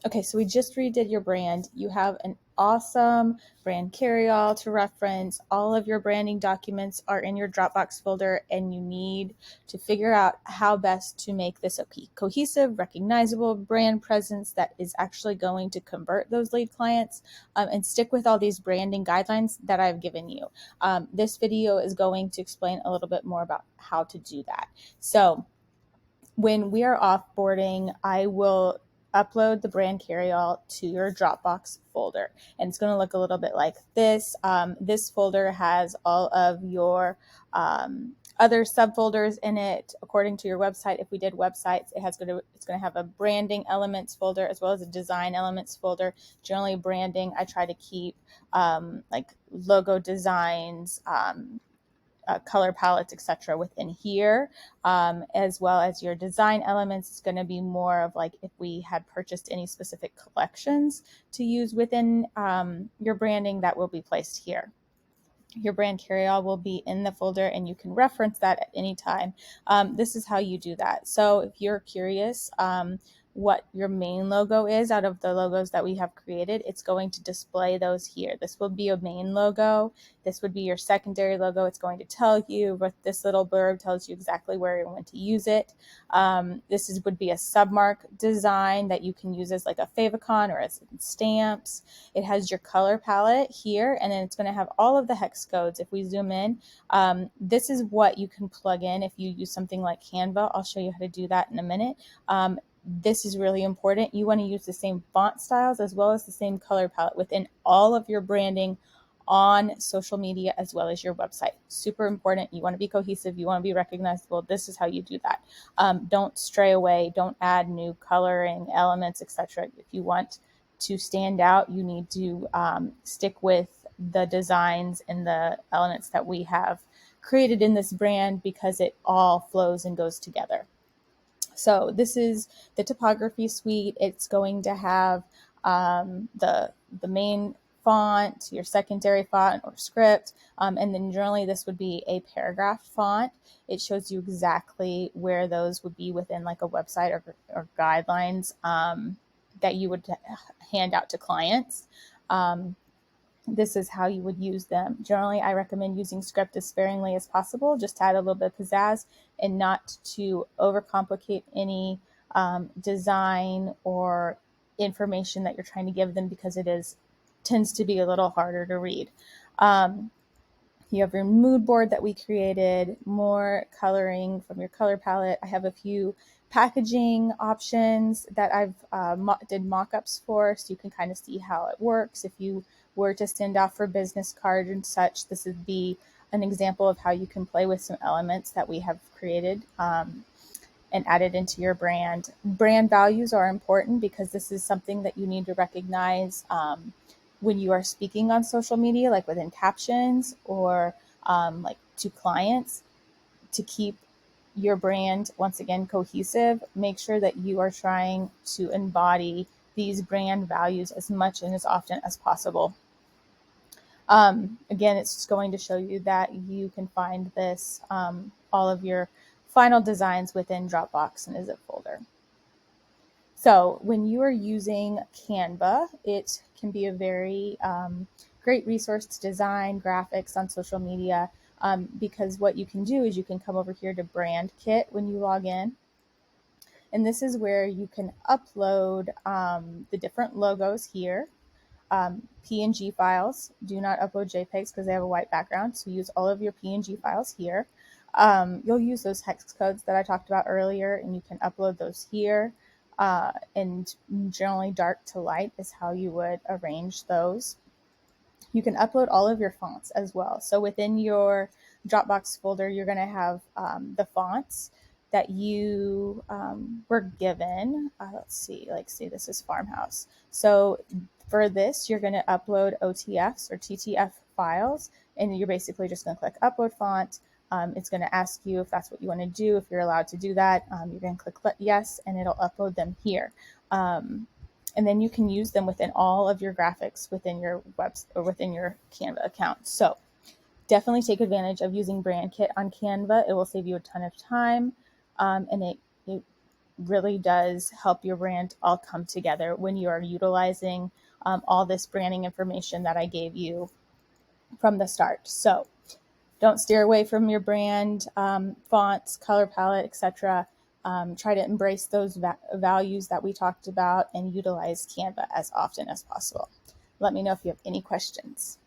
Okay, so we just redid your brand. You have an awesome brand carry-all to reference. All of your branding documents are in your Dropbox folder, and you need to figure out how best to make this a cohesive, recognizable brand presence that is actually going to convert those lead clients, and stick with all these branding guidelines that I've given you. This video is going to explain a little bit more about how to do that. So when we are offboarding, I will upload the brand carryall to your Dropbox folder. And it's going to look a little bit like this. This folder has all of your other subfolders in it according to your website. If we did websites, it's going to have a branding elements folder as well as a design elements folder. Generally, branding, I try to keep like logo designs, color palettes, etc. within here, as well as your design elements. It's going to be more of like if we had purchased any specific collections to use within your branding, that will be placed here. Your brand carryall will be in the folder, and you can reference that at any time. This is how you do that. So if you're curious what your main logo is out of the logos that we have created, it's going to display those here. This will be a main logo. This would be your secondary logo. It's going to tell you, but this little blurb tells you exactly where you want to use it. Would be a submark design that you can use as like a favicon or as stamps. It has your color palette here, and then it's going to have all of the hex codes. If we zoom in, this is what you can plug in if you use something like Canva. I'll show you how to do that in a minute. This is really important. You want to use the same font styles as well as the same color palette within all of your branding on social media as well as your website. Super important. You want to be cohesive. You want to be recognizable. This is how you do that. Don't stray away. Don't add new coloring elements, etc. If you want to stand out, you need to stick with the designs and the elements that we have created in this brand because it all flows and goes together. So this is the typography suite. It's going to have the main font, your secondary font or script, and then generally this would be a paragraph font. It shows you exactly where those would be within like a website or guidelines that you would hand out to clients. This is how you would use them. Generally, I recommend using script as sparingly as possible, just to add a little bit of pizzazz and not to overcomplicate any design or information that you're trying to give them, because tends to be a little harder to read. You have your mood board that we created, more coloring from your color palette. I have a few packaging options that I've did mock-ups for, so you can kind of see how it works. If you were to send off for business cards and such, this would be an example of how you can play with some elements that we have created and added into your brand. Brand values are important because this is something that you need to recognize when you are speaking on social media, like within captions or like to clients, to keep your brand, once again, cohesive. Make sure that you are trying to embody these brand values as much and as often as possible. Again, it's just going to show you that you can find this, all of your final designs within Dropbox in a zip folder. So when you are using Canva, it can be a very great resource to design graphics on social media, because what you can do is you can come over here to Brand Kit when you log in. And this is where you can upload the different logos here. PNG files. Do not upload JPEGs because they have a white background. So use all of your PNG files here. You'll use those hex codes that I talked about earlier, and you can upload those here. And generally dark to light is how you would arrange those. You can upload all of your fonts as well. So within your Dropbox folder, you're going to have the fonts that you were given. Let's see, this is Farmhouse. So for this, you're going to upload OTFs or TTF files, and you're basically just going to click upload font. It's going to ask you if that's what you want to do, if you're allowed to do that. You're going to click yes, and it'll upload them here. And then you can use them within all of your graphics within your website or within your Canva account. So definitely take advantage of using Brand Kit on Canva. It will save you a ton of time, and it really does help your brand all come together when you are utilizing all this branding information that I gave you from the start. So don't steer away from your brand, fonts, color palette, etc. Try to embrace those values that we talked about and utilize Canva as often as possible. Let me know if you have any questions.